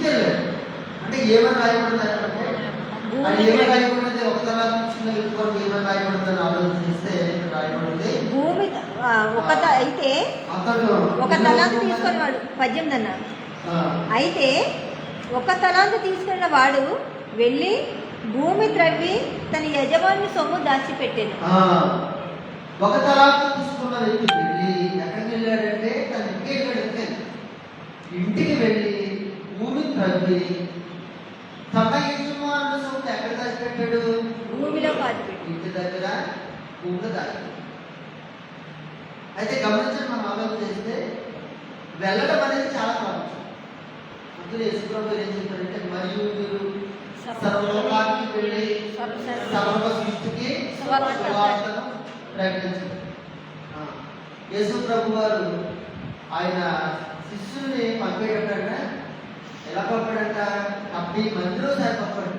తీసుకెళ్ళాడు. అంటే ఏమని రాయబడింది అంటే అది ఏమని రాయబడింది? ఒక తలాంతు తీసుకున్న వ్యక్తి కొరకు ఏమని రాయబడిందని ఆలోచిస్తే రాయబడింది భూమి అయితే అతడు ఒక తలాంతు తీసుకొని వాడు 18 అన్న. అయితే ఒక తలాంతు తీసుకున్న వాడు వెళ్ళి భూమి త్రవ్వి తన యజమాని సొమ్ము దాచిపెట్టాను. ఒక తలాంతు తీసుకున్న వ్యక్తి వెళ్ళి ఎక్కడికి వెళ్ళాడంటే తన ఇంటికి వెళ్ళి భూమి త్రవ్వి తన యజమాని సొమ్ము ఎక్కడ దాచిపెట్టాడు? భూమిలో పాతిపెట్టాడు. ఇంటి దగ్గర భూమిలో దాచిపెట్టాడు. అయితే గమనించండి, మనం ఆలోచన చేస్తే వెళ్ళడం అనేది చాలా ప్రాముఖ్యం. అందులో యేసుప్రభు ఏం చెప్పారంటే మరియు మీరు సర్వలోకానికి వెళ్ళి సర్వ సృష్టికి సువార్తను ప్రకటించారు. యేసుప్రభు వారు ఆయన శిష్యుల్ని పంపేటంట ఎలా పంపాడంట? 70 మందిలో సరి పంపాడు.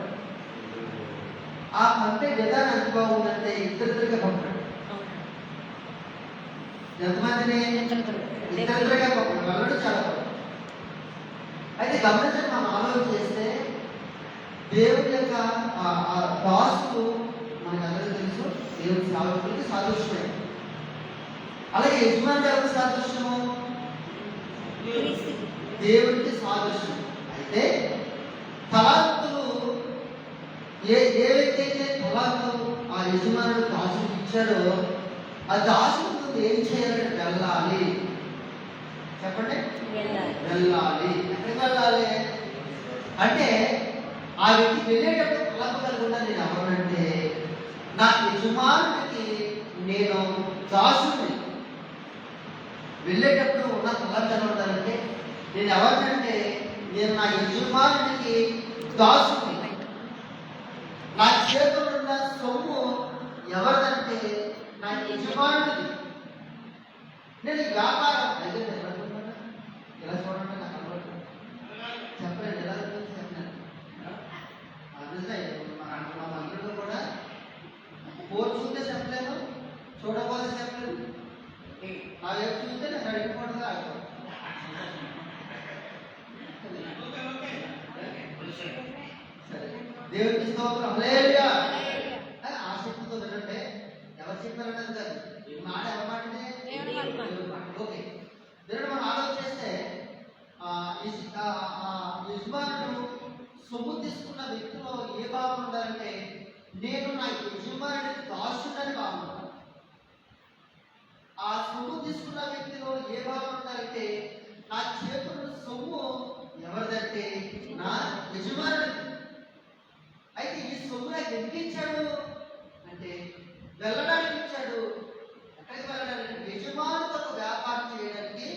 ఆ పంపే విధానం ఎంత బాగుందంటే ఇద్దరిద్దరిగా పంపాడు. ఎంతమందిని? ఇద్దరిద్దరిగా పంపాడు. వెళ్ళడం చాలా బాగుంది. అయితే గమనించండి, మనం ఆలోచన చేస్తే దేవుడి యొక్క దాసులు మనకు అందరికీ తెలుసు, దేవుడి సాధువులకి సాదృశ్యమే. అలాగే యజమాని ఎవరికి సాదృశ్యము? దేవుడికి సాదృశ్యం. అయితే తలాంతులు ఏ వ్యక్తి అయితే తలాంతు ఆ యజమానుడు దాసుడికి ఇచ్చాడో ఆ దాసుడు ఏం చేయాలంటే వెళ్ళాలి. చెప్పండి, వెళ్ళాలి. ఎక్కడికి వెళ్ళాలి అంటే ఆ వ్యక్తి వెళ్ళేటప్పుడు కలపగలకుండా నేను ఎవరంటే నా యజమానుడికి నేను దాసుని. వెళ్ళేటప్పుడు ఉన్న కలపగల ఉండాలంటే నేను ఎవరినంటే నేను నా యజమానుడికి దాసుని. నా చేతులు ఉన్న సొమ్ము ఎవరిదంటే నా యజమానుడికి. నేను వ్యాపారం అయితే ఎలా చూడండి, నాకు అలవాటు చెప్పలేదు. ఎలా చెప్పినాను మా మంత్రులు కూడా పోరు చూస్తే చెప్పలేను, చూడకపోతే చెప్పలేదు. నా వైపు చూస్తే నేను అడిగిపోవడం ఆగిపోతాను. సరే, దేవుడికి స్తోత్రం. హల్లెలూయా. ఆసక్తితో వినంటే ఎవరు చెప్పారంటే కాదు, మాట ఎవరి మాటనే? ఓకే, దేవుడు మనం ఆలోచన చేస్తే యజమానుడు సొమ్ము తీసుకున్న వ్యక్తిలో ఏ భావం ఉండాలంటే నేను నా యజమానుడికి దాసుడని భావం ఉండాలి. ఆ సొమ్ము తీసుకున్న వ్యక్తిలో ఏ భావం ఉండాలంటే నా చేతులు సొమ్ము ఎవరిదంటే నా యజమానుడి. అయితే ఈ సొమ్ము నాకు ఎందుకు ఇచ్చాడు అంటే వెళ్ళడానికి ఇచ్చాడు. ఎక్కడికి వెళ్ళడానికి? యజమానులకు వ్యాపారం చేయడానికి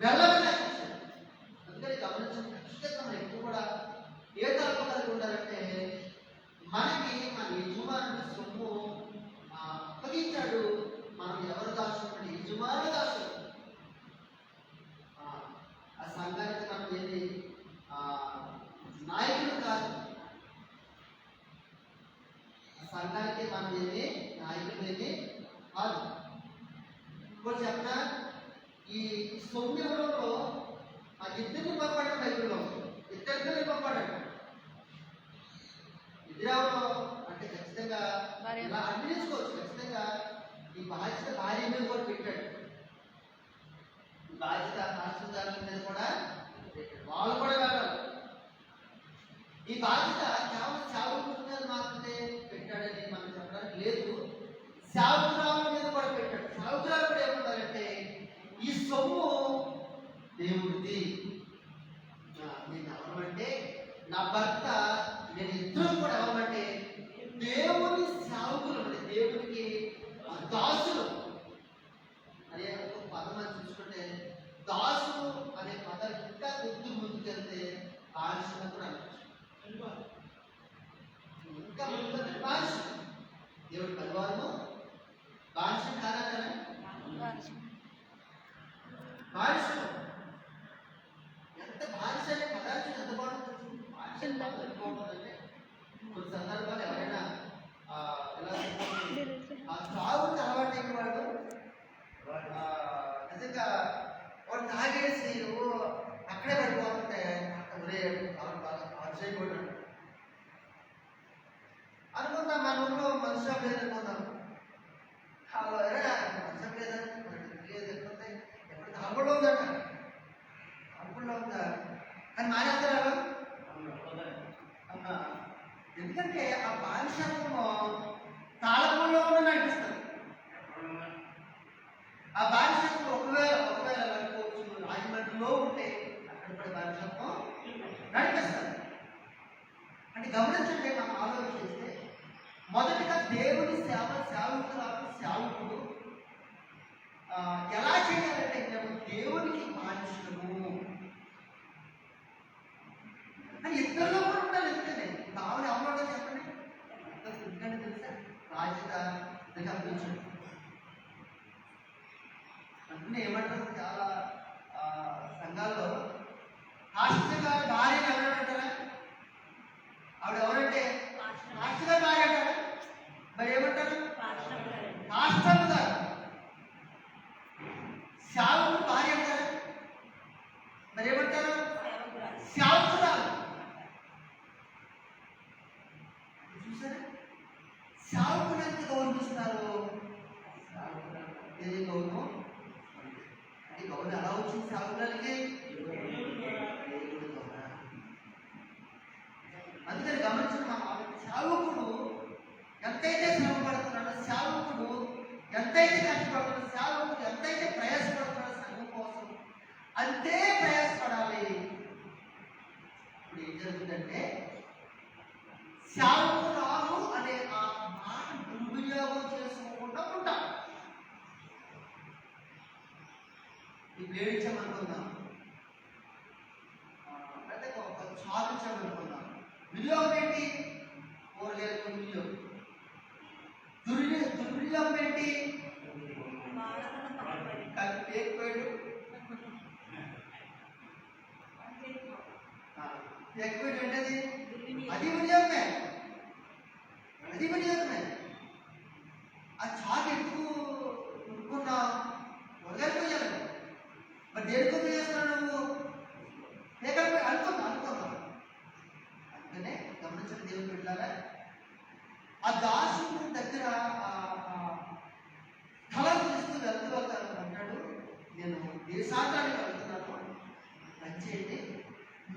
వెళ్ళడానికి ఇచ్చాడు. అందుకని గమనించండి, ఖచ్చితంగా మనం ఎక్కువ కూడా ఏ తరపు కలిగి ఉండాలంటే మనకి మన యజమానుడి సొమ్ము అప్పగించాడు. మనం ఎవరు దాచుకుంటే యజమానుడు దాచుడు. ఆ సంఘానికి మనం ఏది నాయకుడు కాదు. ఆ సంఘానికి మనం ఏది నాయకుడు ఏది కాదు. ఇప్పుడు చెప్పిన ఈ సొమ్ము ఎవరిలో ఆ ఇద్దరిని పంపాడు. బైబిల్లో ఇద్దరిని పంపాడు. ఇద్దరెవరో అంటే ఖచ్చితంగా ఇలా అన్నించుకోవచ్చు. ఖచ్చితంగా ఈ బాధ్యత భార్య మీద కూడా పెట్టాడు. ఈ బాధ్యత రాష్ట్రదారుల మీద కూడా పెట్టాడు. వాళ్ళు కూడా వెళ్ళాలి. ఈ బాధ్యత కేవలం సేవకుల మాత్రమే పెట్టాడని మనం చెప్పడానికి లేదు. సేవకురాల మీద కూడా పెట్టాడు. సేవకురాలు కూడా ఏమంటారంటే ఈ సొమ్ము దేవుడిది. నేను ఎవరమంటే నా భర్త, నేను ఇద్దరు కూడా ఎవరమంటే దేవుని సేవకులు, అంటే దేవునికి దాసులు అనే ఒక పదం అని చూసుకుంటే దాసులు అనే పదం ఇంకా కొద్ది ముందుకెళ్తే బానిసలు కూడా ఇంకా ముందు బానిస. దేవుడి పరివారము బానిస కాదా? బానిసలు గమనించండి, మనం ఆలోచన చేస్తే మొదటిగా దేవుని సేవకుడు ఎలా చేయాలంటే మేము దేవునికి బానిసము అని ఇద్దరిలో కూడా ఉండాలి. ఎందుకంటే ఆవిడ అమ్మలో చెప్పండి, ఎందుకంటే తెలుసా బాధ్యత అనిపించండి. అందుకనే ఏమంటారు చాలా సంఘాల్లో పాస్టర్ గారు భార్యను ఎవరంటారా? ఆవిడ ఎవరంటే పాస్టర్ గారు భార్య అంటారా? మరి ఏమంటారు? పాస్టర్ గారు. సేవకుడు భార్య అంటారా? మరి ఏమంటారు? సేవకురాలు. చూసారా సేవకుడు ఎంత గౌరవిస్తారు? ఏ గౌరవం? అది గౌరవం ఎలా వచ్చింది సేవకురాలకి? అందుకని గమనించిన సేవకుడు ఎంతైతే శ్రమ పడుతున్నాడో, సేవకుడు ఎంతైతే కష్టపడుతున్నాడో, సేవకుడు ఎంతైతే ప్రయాసపడుతున్నాడో సంఘం కోసం అంతే ప్రయాసపడాలి. ఇప్పుడు ఏం జరుగుతుందంటే సేవకురాలు అనే ఆ మాట దుర్వినియోగం చేసుకోకుండా ఉంటాం. ఇప్పుడు ఏడిచ్చామనుకుందాం, అంటే ఒక సాధించామనుకుందాం. వినియోగం ఏంటి? కూరగాయలకు వినియోగం. దుర్వినియోగం ఏంటి? ఎక్కువేడు ఎక్కువేడు ఏంటది? అది వినియోగమే, అది వినియోగమే. ఆ చాకు ఎక్కువ కొనుక్కున్నా కూరగాయలు పోయాలి. మరి దేనికో చేస్తున్నావు నువ్వు? ఎక్కడ అనుకున్నావు. అందుకనే గమనించండి దేవుని బిడ్డలారా, ఆ దాసుడు దగ్గర కళలు చేస్తూ వెళ్తూ అంటాడు, నేను దేశాంతానికి వెళ్తున్నాను, పనిచేయండి,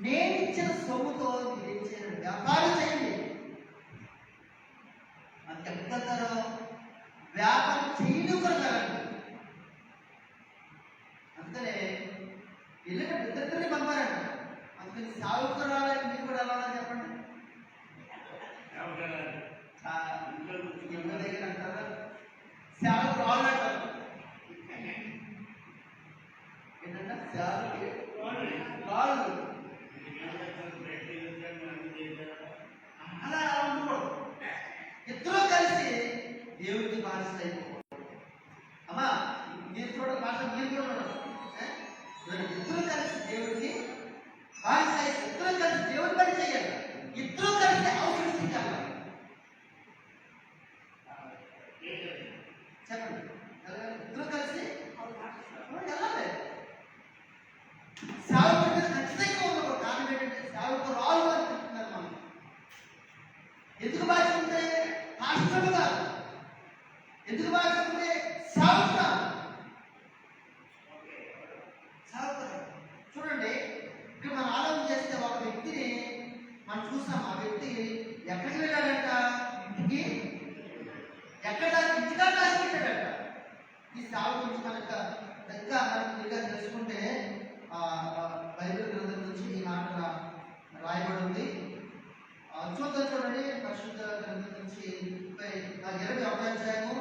నేను ఇచ్చిన సొమ్ముతో మీరు ఏం చేయండి, వ్యాపారం చేయండి. మనకి ఎక్కడతారో వ్యాపారం చేయనుకోగలండి. అందుకనే వెళ్ళిన ఇద్దరిని పంపారంట. అందుకని సాగుకురాలని మీరు కూడా ఎలా చెప్పండి. ఎవరి దగ్గర అంటారా? సేవకు రాళ్ళు అంటారు. ఏంటంటే సేవకి రాళ్ళు అలా ఉండకూడదు. ఇద్దరు కలిసి దేవుడికి బాధ్యత అయిపోకూడదు. అమ్మా మీరు కూడా బాధ్యత, మీరు కూడా ఇద్దరు కలిసి దేవుడికి బాధ్యత, ఇద్దరు కలిసి దేవుడి పని చేయాలి. ఇద్దరు కలిసి అవసరించాలి. చెప్పండి, ఇద్దరు కలిసి వెళ్ళాలి. సేవకుడు ఖచ్చితంగా ఉండకూడదు. కారణం ఏంటంటే సేవకు రాళ్ళు అని చెప్తున్నారు. మనం ఎందుకు బాధ్యత ఉంటే పాస్టర్లు కాదు, ఎందుకు బాధ్యత ఉంటే సేవకుడు. చూడండి, ఇక్కడ మనం ఆలోచన చేస్తే ఒక వ్యక్తిని మనం చూసాం. ఆ వ్యక్తి ఎక్కడికి వెళ్ళాడంట? ఇంటికి. ఎక్కడ? ఇంటిగా దాచిపెట్టాడంట. ఈ సేవ గురించి కనుక ఇంకా మనకు తెలుసుకుంటే బైబిల్ గ్రంథం నుంచి ఈ మాట రాయబడి ఉంది. చూడండి, పరిశుద్ధ గ్రంథం నుంచి 21వ అధ్యాయము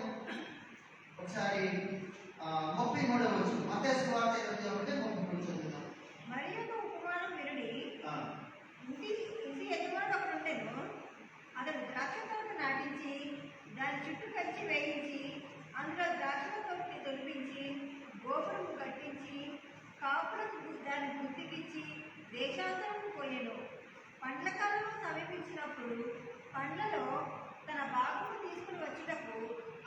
ఒకసారి 33వ వచనం. మత్తయి సువార్త 21:33 చదువుతాం. మరియొక ఉపమానం వినుడి. ఇంటి యజమాని ఒకడు ఉండెను. అతడు ద్రాక్ష తోట నాటించి దాని చుట్టూ కంచి వేయించి అందులో ద్రాక్ష తోటని తొలిపించి గోపురం కట్టించి కాపులకు దాన్ని గుర్తికిచ్చి దేశాంతరం పోయెను. పండ్ల కాలం సమీపించినప్పుడు పండ్లలో తన భాగము తీసుకుని వచ్చేటప్పుడు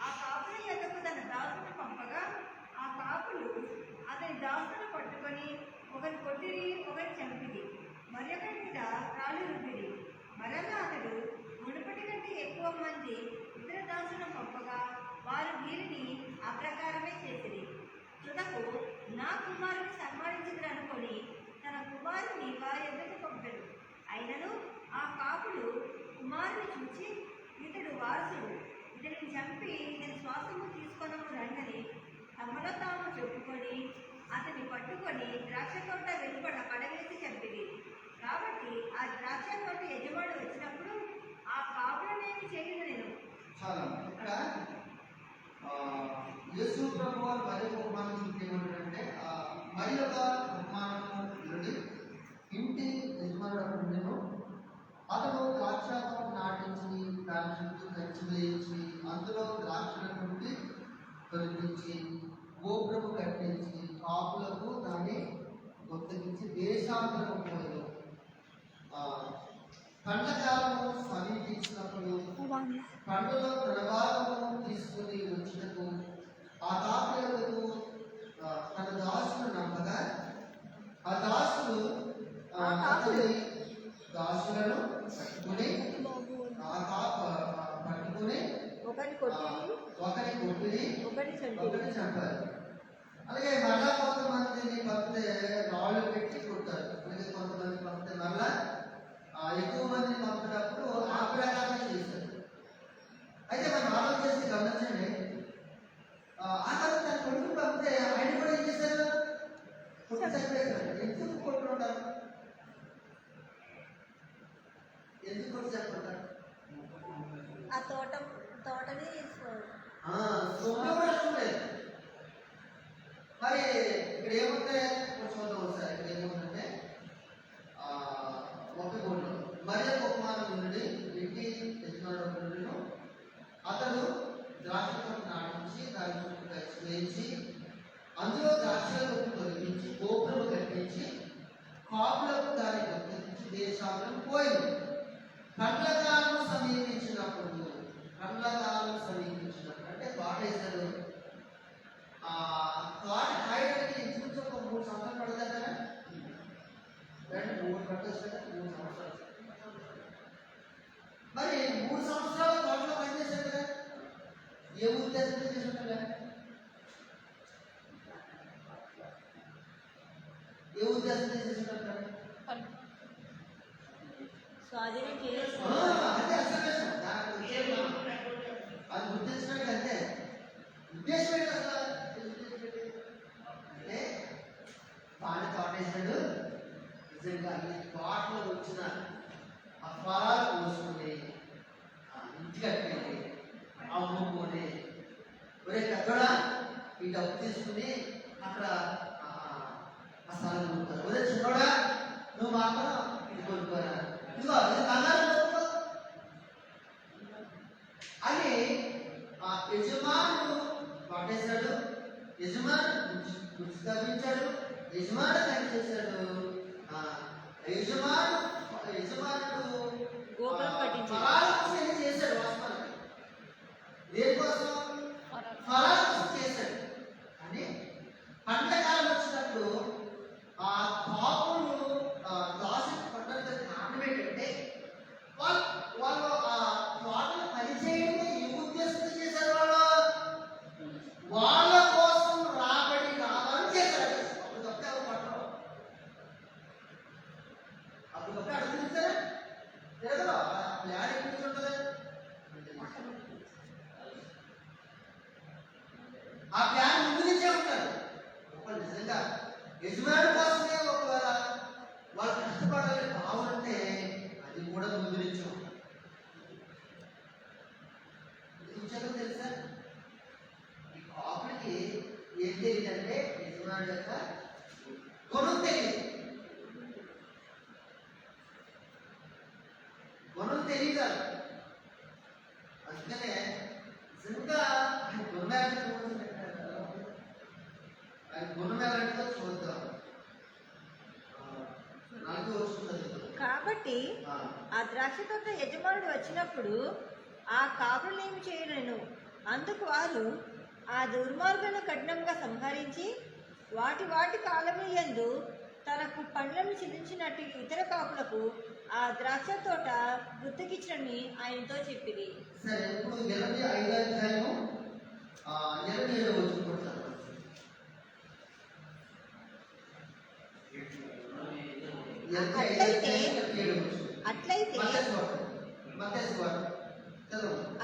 ఆ కాపుల యొద్దకు తన దాసును పంపగా ఆ కాపులు అతని దాసును పట్టుకొని ఒకరి కొట్టిరి, ఒకరి చంపిది, మరొకరి మీద రాళ్ళు రుబ్బిరి. మరలా అతడు మునుపటి కంటే ఎక్కువ మంది ఇతర దాసులను పంపగా వారు వీరిని అప్రకారమే చేసిరి. తుదకు నా కుమారుని సన్మానించదు అనుకొని తన కుమారుని వారి ఎదురు పంపాడు. అయినను ఆ కాపులు కుమారుని చూచి, ఇతడు వారసుడు, ఇతడిని చంపి ఇతని శ్వాసము తీసుకొనము రండని తమలో తాము చెప్పుకొని అతన్ని పట్టుకొని ద్రాక్ష తోట వెలుపడ పడవేసి చంపిది. కాబట్టి ఆ ద్రాక్ష తోట యజమాని వచ్చినప్పుడు దేశాంతరము పోయెను. పండ్లకాలము సమీపించినప్పుడు పండులో ప్రభావము తీసుకుని వచ్చినకు ఆ కాపులకు తన దాసును నమ్మగా ఆ దాసులు అతని దాసులను పట్టుకుని ఒకరిని కొట్టిని ఒకరిని చంపారు. అలాగే మరలా కొంతమందిని పంపితే రాళ్ళు పెట్టి కొట్టారు. అలాగే కొంతమంది పంపితే మరలా ఎక్కువ మందిని పంపినప్పుడు ఆ ప్రకారం చేశారు. అయితే మనం ఆలోచన చేసి గమనించండి, ఆ తర్వాత తన కొడుకు పంపితే ఆయన కూడా ఏం చేశారు? కొట్టి చంపేశారు. ఎందుకు కొట్టుకుంటారు? ఎందుకు కొట్టి చంపుకుంటారు? ఆ తోటని మరి ఇక్కడ ఏముంటే చూద్దాం సార్. ఇక్కడ ఏముందంటే ఒక గుండు మరి ఒక ఉపమానం నుండి ఇంటి యజమానుడు అతడు ద్రాక్ష తోట నాటించి దాని చుట్టూ కలిసి వేయించి అందులో ద్రాక్షలను తొలగించి గోపురం కట్టించి కాపులకు దాన్ని కత్తిరించి దేశాలను పోయింది. పండ్లకాలం సమీపించినప్పుడు అంటే తోటేశారు. తోట కాయడానికి ఇంచుమించు ఒక 3 సంవత్సరాలు పడుతుంది కదా, 3 పట్టొచ్చు కదా, 3 సంవత్సరాలు. మరి 3 సంవత్సరాలు తోటలో పనిచేశారు కదా, ఏ ఉద్దేశంతో చేస్తుంటారు? ఏ ఉద్దేశంతో చేస్తుంటారు? స్వాధీనం అదే అసలు అది గుర్తించడానికి అంతే. ఉద్దేశం ఏంటి అసలు? అంటే బాగా తోటేశాడు. నిజంగా ఈ తోటలో వచ్చిన ఆ ఫలాలు కోసుకుని ఇంటికి కట్టేది అమ్ముకొని ఒరే పెద్దోడా ఈ డబ్బు తీసుకుని అక్కడ ఆ స్థలం కొనుక్కోరు. ఒరే చిన్నోడా నువ్వు మాత్రం ఇది కొనుక్కోరా, ఇదిగో ఇది బంగారం కొనుక్కో అని యజమానుడు పట్టేశాడు. యజమానుడు గుర్తు తగ్గించాడు. యజమానుడు పని చేశాడు. యజమానుడు ఫలాల కోసం చేశాడు. వాస్తవానికి దేనికోసం? ఫలాల కోసం చేశాడు. కానీ పంటకాలం వచ్చినప్పుడు ఆ కాపులు దాసి పట్టడానికి కారణం ఏంటంటే వాళ్ళు ఆ తోటలు పనిచేయడమే ఈ ఉద్దేశంతో చేశారు. వాళ్ళ కోసం రాబడి రావాలని చేశారు. అప్పుడు తప్పే ఎవరు పట్టరు. అప్పుడు తప్పే అడుగుతారా లేదా? ప్లాన్ ఎప్పుడు ఉంటుంది? ఆ ప్లాన్ ముందు నుంచే ఉంటారు. ఒకళ్ళు నిజంగా యజమాని కోసమే ఒకవేళ వాళ్ళు కష్టపడాలని భావనంటే అది కూడా ముందు నుంచి ఉంటుంది. తెలుసా? ఈ కాపులకి ఏం తెలియదంటే యజమాని యొక్క గుణం తెలియదు. గుణం తెలియదు. అందుకనే నిజంగా గుణం ఎలాంటిదో చూద్దాం. కాబట్టి ఆ ద్రాక్ష తోట యజమానుడు వచ్చినప్పుడు ఆ కాపులనేమి చేయలేను. అందుకు వారు ఆ దుర్మార్గులను కఠినంగా సంహరించి వాటి కాలము యందు తనకు పండ్లను చెల్లించినట్టు ఇతర కాపులకు ఆ ద్రాక్ష తోట గుర్తుకిచ్చని ఆయనతో చెప్పింది. సరే, ఇప్పుడు 25వ అధ్యాయము 27వ వచనం కొడతాను.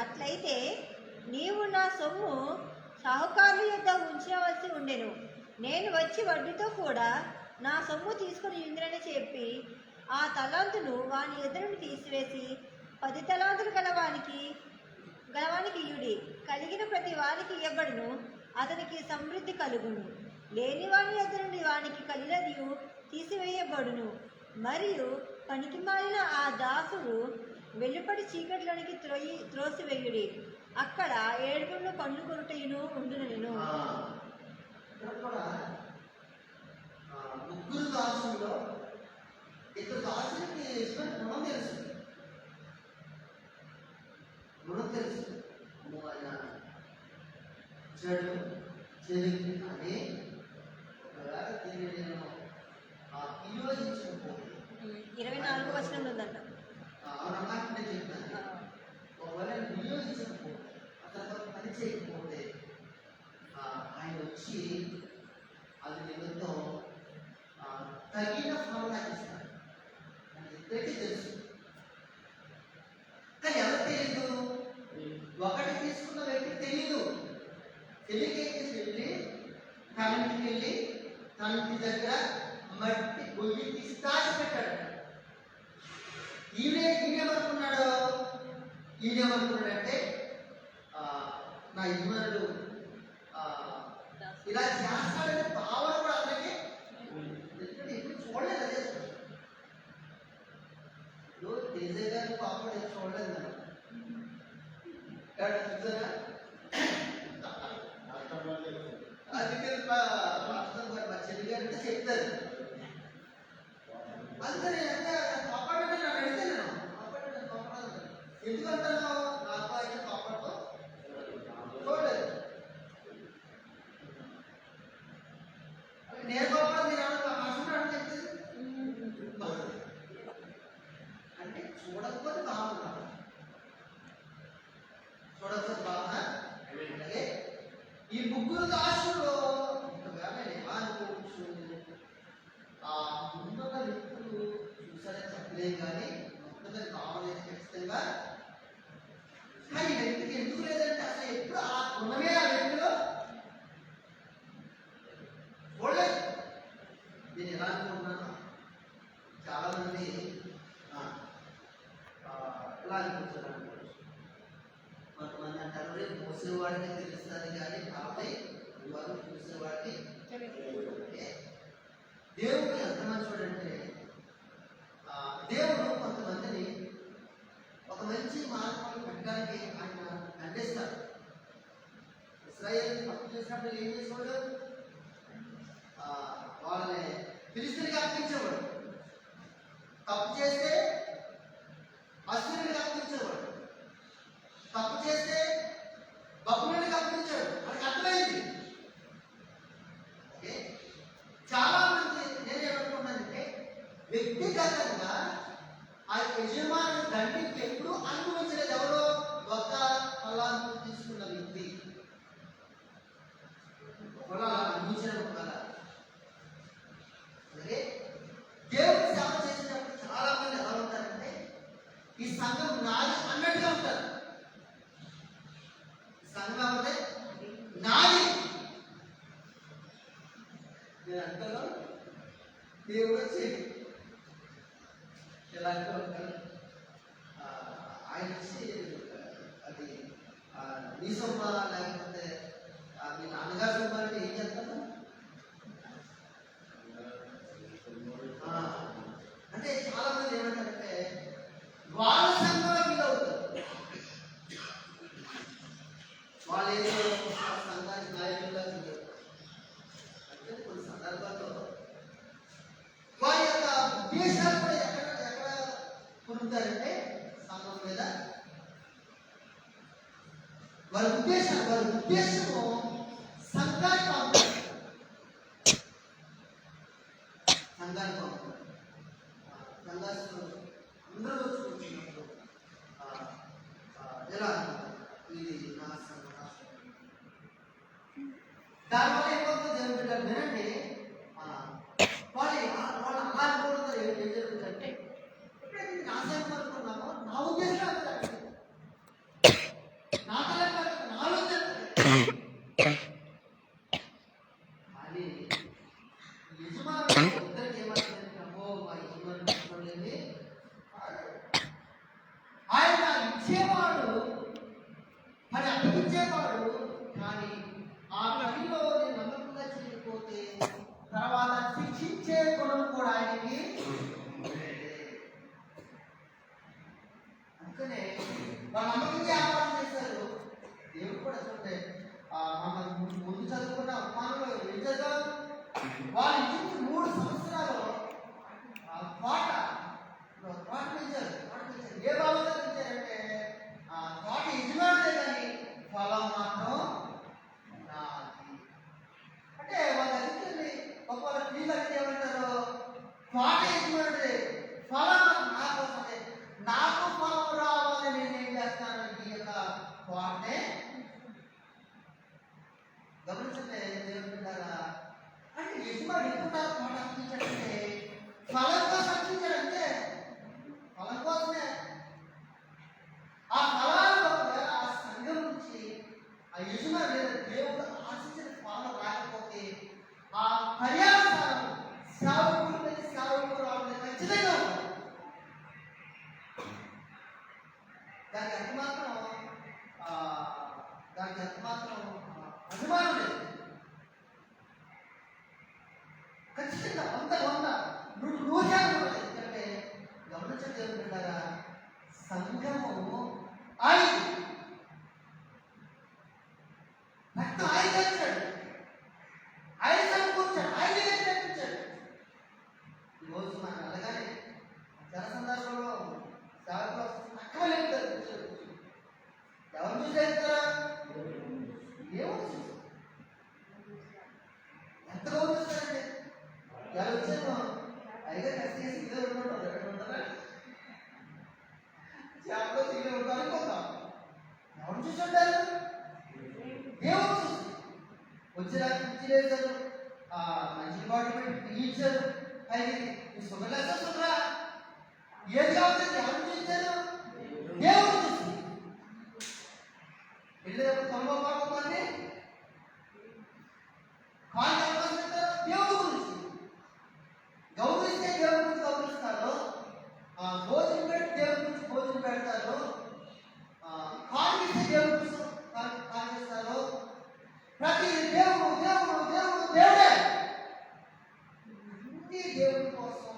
అట్లయితే నీవు నా సొమ్ము సాహుకారుల యొద్ద ఉంచవలసి ఉండెను. నేను వచ్చి వడ్డీతో కూడా నా సొమ్ము తీసుకుని ఇంద్రని చెప్పి ఆ తలాంతును వాని ఎదురుని తీసివేసి 10 తలాంతులు గలవానికి ఇయుడి. కలిగిన ప్రతి వానికి ఇవ్వబడును, అతనికి సమృద్ధి కలుగును. లేని వాని ఎదురుని వానికి కలిగినది తీసివేయబడును. మరియు పనికిమాలిన ఆ దాసుడు వెలుపడి చీకట్లోనికి త్రోసివేయుడి. అక్కడ ఏడుపును పండ్లు కొరుటయును ఉండును. ముగ్గురు దాసుల్లో చెడు చెవికి అని ఒకవేళ దీన్ని నేను నియోజించకపోతే 24 వచనంలో ఉందంట. అవునమ్మా నేను చెప్తాను. ఒకవేళ నియోజించకపోతే అతను పని చేయకపోతే ఆయన వచ్చి అది నిమిత్తం తగిన ఫలం నాకు ఇస్తాడు. నాకు ఇద్దరికీ తెలుసు. కానీ ఎవరు తెలియదు? ఒకటి తీసుకున్న వ్యక్తి తెలియదు. తెలియకేసి వెళ్ళి తన ఇంటికి వెళ్ళి తన ఇంటి దగ్గర మట్టి గొయ్యి తీసి దాచిపెట్టాడు. ఈయనేమనుకున్నాడు? ఈయనేమనుకున్నాడంటే నా యజమానుడు ఇలా చేస్తాడనే భావన కూడా అతనికి ఎప్పుడు చూడలేదు. అదే ఇప్పుడు తేజ గారి పాపడు చూడలేదు మనం చూసారా? అందుకే మా చెల్లి గారు అంటే చెప్తారు. అందుకని పాపడంటే నాకు అడిగితే నేను పాపడ ఎందుకంటాను? నాకు అయితే పాపడతో చూడలేదు. నేను పాపడ మీరు హాస్పిటల్ చెప్తుంది అంటే చూడకపోతే భావన అలాగే ఈ ముగ్గురు దాసుల్లో అనుకోవచ్చు. ముందున్న వ్యక్తులు చూసారని చెప్పలేదు కానీ మొత్తం కావాలని ఖచ్చితంగా. కానీ ఈ వ్యక్తికి ఎందుకు లేదంటే అసలు ఎప్పుడు ఆ గుణమే ఆ వ్యక్తిలో చూడలేదు. నేను ఎలా అనుకుంటున్నాను? చాలా మంది ఎలా అనుకుంటున్నాను? కొంతమంది అంటారు మోసేవాడిని తెలుస్తుంది కానీ కాబట్టి వారు చూసేవాడిని. దేవుడు ఎంత మంచివాడంటే దేవుడు కొంతమందిని ఒక మంచి మార్గంలో పెట్టడానికి ఆయన ఖండిస్తాడు. ఇశ్రాయేలు తప్పు చేసినప్పుడు ఏం చేసేవాడు? వాళ్ళని ఫిలిస్తీన్కి అప్పగించేవాడు. తప్పు చేస్తే అశ్వరుడికి అప్పగించేవాడు. తప్పు చేస్తే బబులుడికి అప్పగించాడు. మనకి అర్థమైంది. ఓకే, చాలా మంది నేనేమనుకున్నానంటే వ్యక్తిగతంగా ఆ యజమాని దండికి ఎప్పుడు అనుభవించలేదు. ఎవరో ఒక ఫలాన్ని తీసుకున్న వ్యక్తి అనుభవించడం వల్ల. అలాగే దేవుడు సేవ చేసేటప్పుడు చాలా మంది ఎలా ఉంటారంటే ఈ సంఘం నాది అన్నట్టుగా ఉంటారు. సంఘం అంటే నాది. నేను అంటాను దేవుడు వచ్చి ఎలాంటి ఆయన వచ్చి అది నీ సొమ్మ లేకపోతే మీ నాన్నగారి సొమ్మ అంటే ఏం చేస్తాను అంటే చాలా మంది ఏమంటారంటే వాళ్ళ సంఘంలో ఫీల్ అవుతారు. వాళ్ళు ఏదో సంఘానికి నాయకులుగా ఫీల్ అవుతారు. అంటే కొన్ని సందర్భాల్లో వారి యొక్క ఉద్దేశాలు కూడా ఎక్కడ పొందుతారంటే సంఘం మీద వారి ఉద్దేశము సంఘానికి పంపుతారు. సంఘానికి పంపుతారు. సంఘాలు అందరూ వచ్చుకుంటున్నప్పుడు ఎలా ఇది నా సంఘం. దానివల్ల ఏమవుతుంది? దేవుడు వినండి, వాళ్ళు అలా అనుకుంటారు. ఏం జరుగుతుందంటే ఎప్పుడైతే నా సంఘం అనుకున్నామో నా ఉద్దేశం నా తల నాలో కానీ యజమాని ఇద్దరికి ఏమంటారంటే మా యజమాని ఆయన ఇచ్చేవాడు మరి అప్పగించేవాడు. కానీ ఆ పనిలో నేను ఖచ్చితంగా ఉంటుంది. దానికి ఎంత మాత్రం ఆ, దానికి ఎంత మాత్రం అభిమానం లేదు. ఖచ్చితంగా 100 నూరు ఎందుకంటే గమనించండి ఏమంటారా, సంఘము ఆయన రక్తం ఆయన తెచ్చాడు, ఆయన సమకూర్చాడు, ఆయన తెచ్చాడు. ఈరోజు మనం అలాగానే జన సందర్భంలో సేవకులు అక్కడ ఎవరు చూసి వెళ్తారా? ఏమో చూసి ఎంత గౌరవిస్తారండి. ఎలా వచ్చాను అయిగా కష్ట చేసి ఇదే ఉంటారు, ఎక్కడ ఉంటారా? చేపలో తీరే ఉంటారు అనుకుంటాం. ఎవరు చూసి ఉంటారు? దేవుడు చూసి వచ్చి నాకు కుర్చీ వేశారు, మంచి బాడీ పెట్టి పీయించారు, అది సుఖలేసా సుఖరా ఏది కావాలి ఎవరు చూసారు? దేవుడు చూసి. వెళ్ళేటప్పుడు తొలగకపోతే కాళ్ళు అవకాశం దేవుడు గురించి గౌరవిస్తే దేవుడి గురించి గౌరవిస్తారు, భోజనం పెట్టి దేవుడి గురించి భోజనం పెడతారు, కాళ్ళు ఇస్తే దేవుడి గురించి కాల్ చేస్తారు. ప్రతి దేవుడు దేవుడు దేవుడు దేవుడే. అన్ని దేవుడి కోసం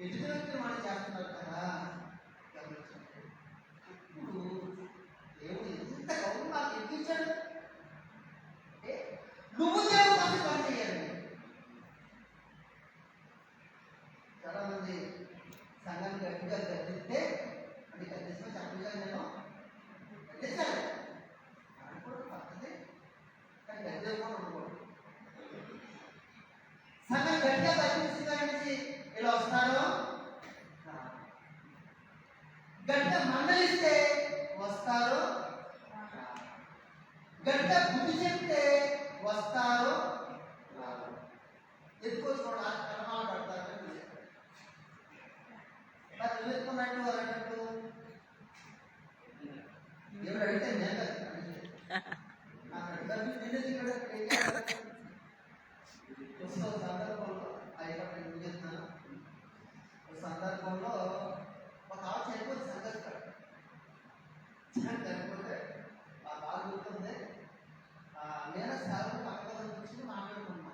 ఎదుటి వ్యక్తులు మనం చేస్తున్నారు కదా. గమనించండి, ఇప్పుడు దేవుడు ఎంత గౌరవం నాకు ఎక్కించాడు అంటే నువ్వు దేవుడు కోసం పని చేయాలి. చాలా మంది సంఘాన్ని గట్టిగా గర్జిస్తే అది గర్జిస్తే చెప్పగా నేను గర్జిస్తాను అనుకోవడం పక్కనే, కానీ గర్జించకుండా ఉండకూడదు. సంఘం గట్టిగా గర్జించి ఇలా వస్తాడు, గట్టిగా మండలిస్తే వస్తారు, గట్టిగా బుద్ధి చెప్తే వస్తారు, ఎక్కువ పడతారు. మరి నువ్వు ఎక్కున్నట్టు అన్నట్టు ఎవరు అడిగితే నేను సందర్భంలో అయిపోయి ఎందుకు చెప్తున్నాను, సందర్భంలో ఒక ఆవు చనిపోతుంది, సంగతి చనిపోతే ఆ బాగా గుర్తుంది. నేను సేవలు పక్కన కూర్చుని మాట్లాడుకున్నా.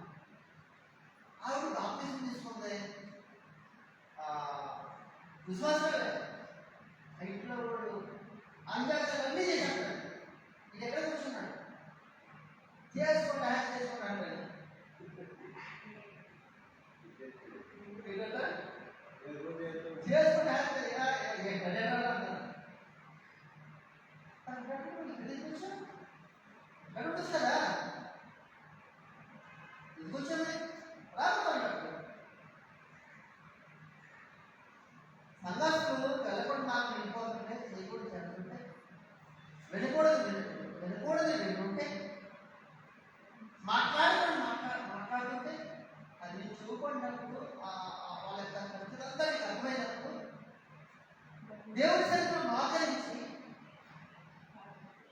ఆవిడ బాప్తిజం తీసుకుంది, విశ్వాసమే ఇంట్లో వాడు అంజాలు అన్నీ చేశాడు. ఇది ఎక్కడ కూర్చున్నాడు చేసుకుంటా చేసుకుంటాను చేసుకుంటా కదా ఇది కూర్చొని రాబోతున్నాడు. సంఘాలు వెళ్ళకుండా నాకు వెళ్ళిపోతుంటే చేయకూడదు చేస్తుంటే వెళ్ళకూడదు వింటుంటే మాట్లాడుతుంటే అది చూపడినప్పుడు వాళ్ళ యొక్క ఖర్చులంతా నీకు అర్థమైనప్పుడు దేవుడి సరిగ్గా మోకరించి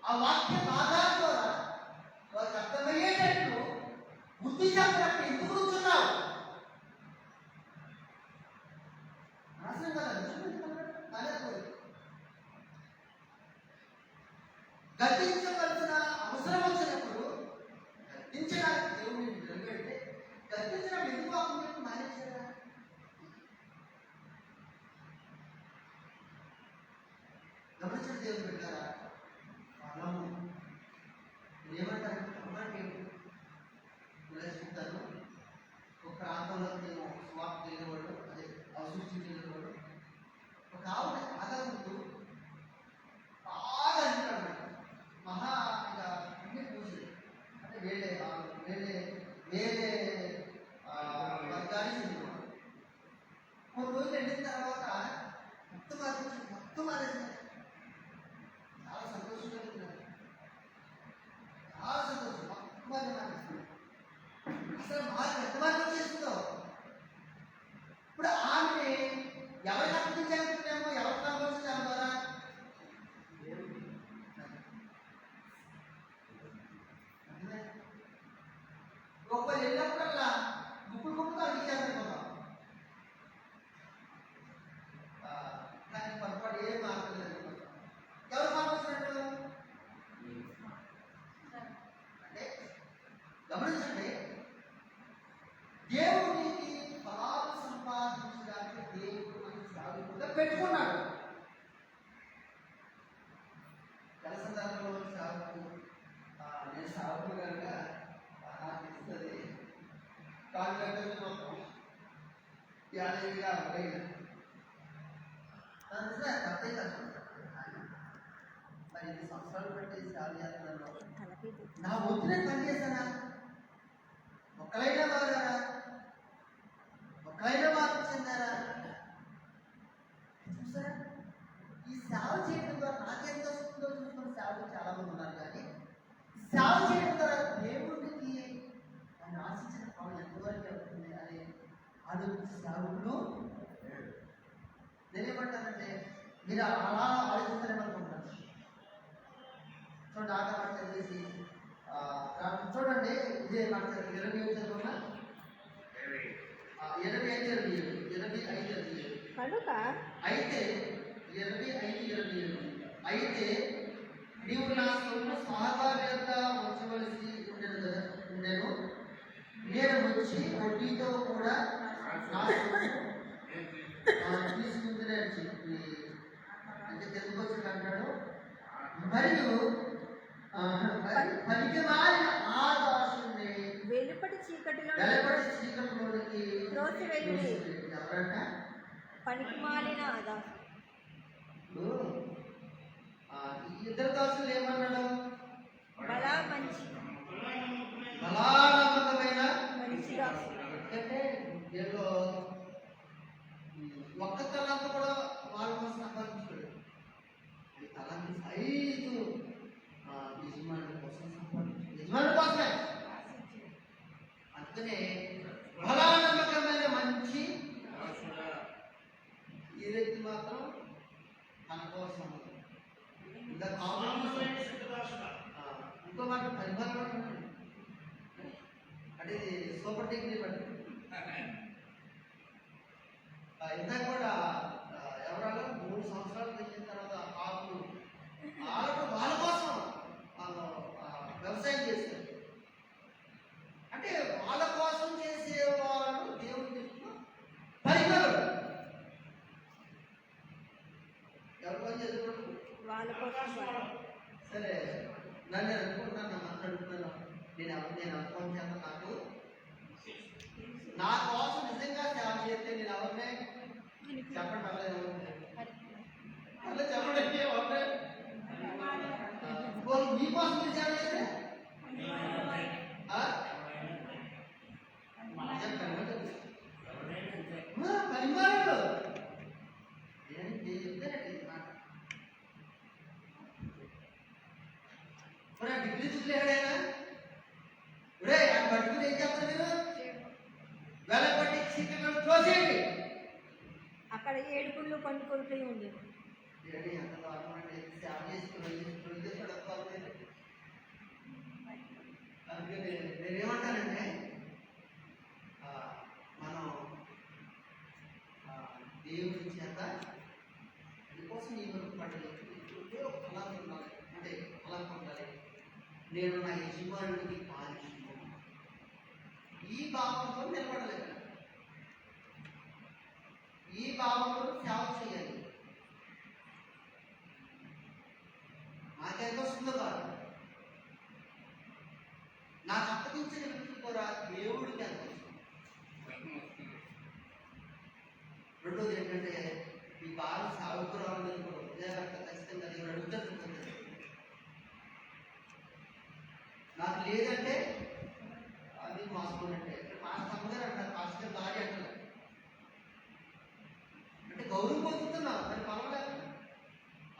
ఆ వాక్యం ఆధారం ద్వారా వాళ్ళకి అర్థమయ్యేటట్లు బుద్ధి చెప్పినట్టు ఎందుకు కూర్చున్నావు? నాశనం కదా, గద్దించవలసిన అవసరం వచ్చినప్పుడు గద్దించడానికి దేవుడిని నిలబెడితే గద్దించడం ఎందుకు ఆకుండా మానేశారా? గమనించండి దేవుడు పెట్టారా? బలము ఏమంటారు? అమ్మంటే చెప్తాను. ఒక ప్రాంతంలో మేము స్వాప్ వెళ్ళేవాళ్ళు, అదే అవసృష్టించేవాళ్ళు. ఒక ఆవిడ ఆదాముతూ బాగా అంటాడు, మహా ఇక అన్ని పూజలు అంటే వేరే వర్గానికి చెందినవాడు. కొన్ని రోజులు ఎండిన తర్వాత మొత్తం మారేసింది. జాలీగా ఉండేది. తప్పే కష్టం. మరి 5 సంవత్సరాలు పెట్టి సేవ చేస్తున్నాను. నా వంతు నేను పనిచేశానా? ఒక్కలైనా మారారా? ఒక్కలైనా మార్పు చెందారా? చూసారా, ఈ సేవ చేయడం ద్వారా నాకెంత వస్తుందో చూసుకుని సేవలు చాలా మంది ఉన్నారు. కానీ సేవ చేయడం ద్వారా దేవుడికి ఆయన ఆశించిన ఫలం ఎంతవరకు అవుతుంది అని ఆలోచించే సేవకులు నేనేమంటానంటే మీరు అలా ఆలోచిస్తారేమనుకుంటున్నాను. చూడండి, ఆట మాట చదివేసి చూడండి, ఇదే మాట 25 చదువుకున్నా, 25 కనుక అయితే 25 అయితే నీవు నా సొమ్ము సహకార్యంగా ఉంచవలసి ఉండెను. నేను వచ్చి వడ్డీతో కూడా నా సొమ్ము తీసుకుందని చెప్పి అంటే తెలుగుకొచ్చి అంటాడు. మరియు పనికి మారిన ఆ దాసుని వెలుపటి చీకటిలోనికి త్రోసివేయుడి. ఎవరంట? పనికి మాలిన దాసు. ఇద్దరు దాసులు ఏమన్నాడు? బలా మంచి బలా నమ్మకమైన మంచి దాసు. అంటే వీళ్ళు ఒక్క తలంతా కూడా వాళ్ళ కోసం సంపాదించాడు. ఈ తలాన్ని 5 యజమానుల కోసం సంపాదించాడు. యజమానుల కోసమే. అందుకనే బలా నమ్మకమైన మంచి ఈ వ్యక్తి మాత్రం తన కోసం ఇంకా ఇంకో మాట పరిపాలన అంటే సూపర్ డిగ్రీ బట్టి ఇంకా కూడా ఎవరైనా 3 సంవత్సరాలు పెంచిన తర్వాత వాళ్ళ కోసం వాళ్ళు వ్యవసాయం చేశారు. అంటే వాళ్ళ కోసం చేసే వాళ్ళు దేవుడు చెప్తున్న పరిపాలన. ఎవరి కోసం చదువుకోవడం వాళ్ళ కోసం. సరే, నన్ను అనుకుంటాను, మాట్లాడుతున్నాను. నేను అనుకోని చేత నాకు నా కోసం నిజంగా సేవ చేస్తే నేను ఎవరినే చెప్పండి. అలా చెప్పండి. ఎవరినే మీకోసం మీరు సేవ చేస్తే పరిమాణంలో చెప్తానండి మాట. డిగ్రీ చూడలేడైనా ఆయన పట్టుకుని ఏం చేస్తారు మీరు? వెలపట్టి చీకట్లో తోసేయండి. అక్కడ ఏడుపుళ్ళు పండుకొడుతూ ఉండేది. ఎంత దారుణమండి. సేవ చేసుకుని అందుకని నేనేమంటానంటే మనం దేవుడి చేత అందుకోసం ఈ వరకు పడలేదు. ఫలం ఉండాలి. అంటే ఫలం పొందాలి. నేను నా యజమానుడికి పాలించు ఈ భావంతో నిలబడలేదు. ఈ భావంతో సేవ చేయాలి. నాకెంత వస్తుందో కాదు, నాకు అప్పగించిన వ్యక్తి కూడా దేవుడికి ఎంత వస్తుంది. రెండోది ఏంటంటే ఈ బాగా సాగుకురావాలని కూడా ఉదయాగత ఖచ్చితంగా దేవుడు అడుగుతుంది. నాకు లేదంటే అది మాసుకున్నట్టే. పాస్టర్ అమ్మగారు అంటారు, పాస్టర్ భార్య అంటారు. అంటే గౌరవం పొందుతున్నా మరి పర్వాలేదు.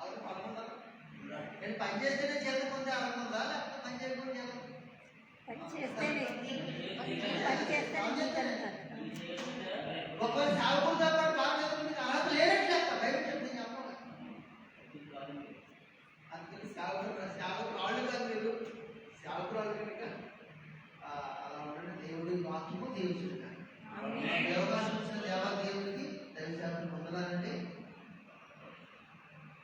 అది పర్వాలేదు. నేను పని చేస్తేనే జీతం పొందే ఆనందం ఉందా, లేకపోతే పని చేయకుండా జీతం? పని చేస్తే